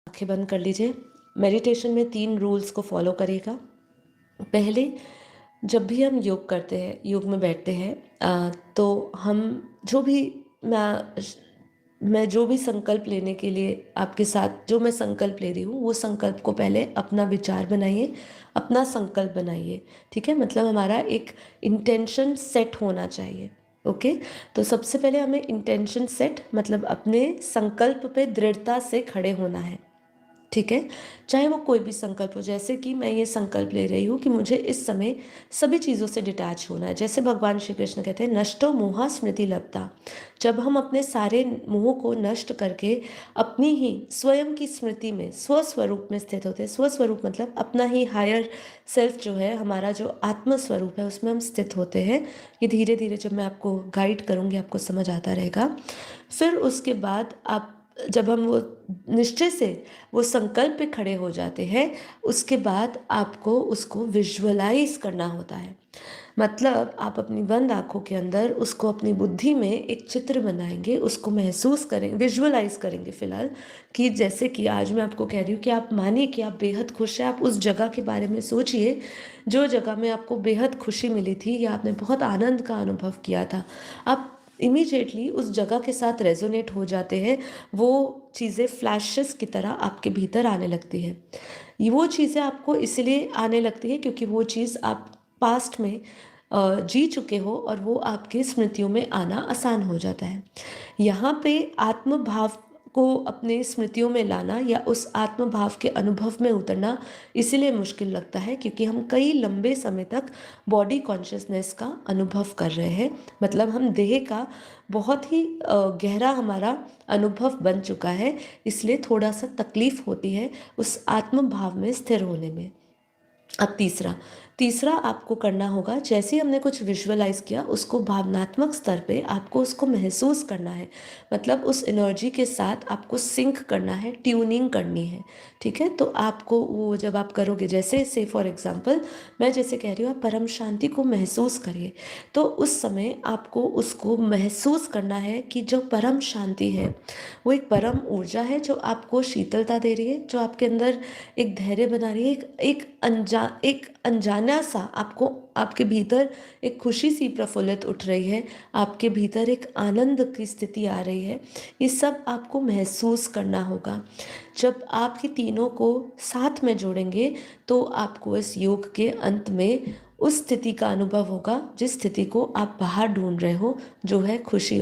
आंखें बंद कर लीजिए। मेडिटेशन में 3 रूल्स को फॉलो करिएगा। पहले, जब भी हम योग करते हैं, योग में बैठते हैं, तो हम जो भी मैं जो भी संकल्प लेने के लिए आपके साथ जो मैं संकल्प ले रही हूँ, वो संकल्प को पहले अपना विचार बनाइए, अपना संकल्प बनाइए। ठीक है, मतलब हमारा एक इंटेंशन सेट होना चाहिए। ओके, तो सबसे पहले हमें इंटेंशन सेट मतलब अपने संकल्प पे दृढ़ता से खड़े होना है। ठीक है, चाहे वो कोई भी संकल्प हो। जैसे कि मैं ये संकल्प ले रही हूँ कि मुझे इस समय सभी चीज़ों से डिटैच होना है। जैसे भगवान श्री कृष्ण कहते हैं, नष्टो मोहा स्मृति लब्धा। जब हम अपने सारे मोह को नष्ट करके अपनी ही स्वयं की स्मृति में, स्वस्वरूप में स्थित होते हैं। स्वस्वरूप मतलब अपना ही हायर सेल्फ जो है, हमारा जो आत्म स्वरूप है, उसमें हम स्थित होते हैं। ये धीरे धीरे जब मैं आपको गाइड करूँगी आपको समझ आता रहेगा। फिर उसके बाद आप जब हम वो निश्चय से वो संकल्प पे खड़े हो जाते हैं, उसके बाद आपको उसको विजुअलाइज करना होता है। मतलब आप अपनी बंद आंखों के अंदर उसको अपनी बुद्धि में एक चित्र बनाएंगे, उसको महसूस करेंगे, विजुअलाइज करेंगे फिलहाल। कि जैसे कि आज मैं आपको कह रही हूँ कि आप मानिए कि आप बेहद खुश हैं, आप उस जगह के बारे में सोचिए जो जगह में आपको बेहद खुशी मिली थी या आपने बहुत आनंद का अनुभव किया था। आप इमीडिएटली उस जगह के साथ रेजोनेट हो जाते हैं। वो चीज़ें फ्लैशेस की तरह आपके भीतर आने लगती है। वो चीज़ें आपको इसलिए आने लगती है क्योंकि वो चीज़ आप पास्ट में जी चुके हो और वो आपकी स्मृतियों में आना आसान हो जाता है। यहाँ पे आत्म भाव को अपने स्मृतियों में लाना या उस आत्म भाव के अनुभव में उतरना इसीलिए मुश्किल लगता है क्योंकि हम कई लंबे समय तक बॉडी कॉन्शियसनेस का अनुभव कर रहे हैं। मतलब हम देह का बहुत ही गहरा हमारा अनुभव बन चुका है, इसलिए थोड़ा सा तकलीफ होती है उस आत्म भाव में स्थिर होने में। अब तीसरा तीसरा आपको करना होगा, जैसे ही हमने कुछ विजुअलाइज किया उसको भावनात्मक स्तर पे आपको उसको महसूस करना है। मतलब उस एनर्जी के साथ आपको सिंक करना है, ट्यूनिंग करनी है। ठीक है, तो आपको वो जब आप करोगे, जैसे से फॉर एग्जांपल मैं जैसे कह रही हूँ आप परम शांति को महसूस करिए, तो उस समय आपको उसको महसूस करना है कि जो परम शांति है वो एक परम ऊर्जा है जो आपको शीतलता दे रही है, जो आपके अंदर एक धैर्य बना रही है, एक अनजाना सा आपको आपके भीतर एक खुशी सी प्रफुल्लित उठ रही है, आपके भीतर एक आनंद की स्थिति आ रही है। ये सब आपको महसूस करना होगा। जब आप ये तीनों को साथ में जोड़ेंगे तो आपको इस योग के अंत में उस स्थिति का अनुभव होगा जिस स्थिति को आप बाहर ढूंढ रहे हो, जो है खुशी।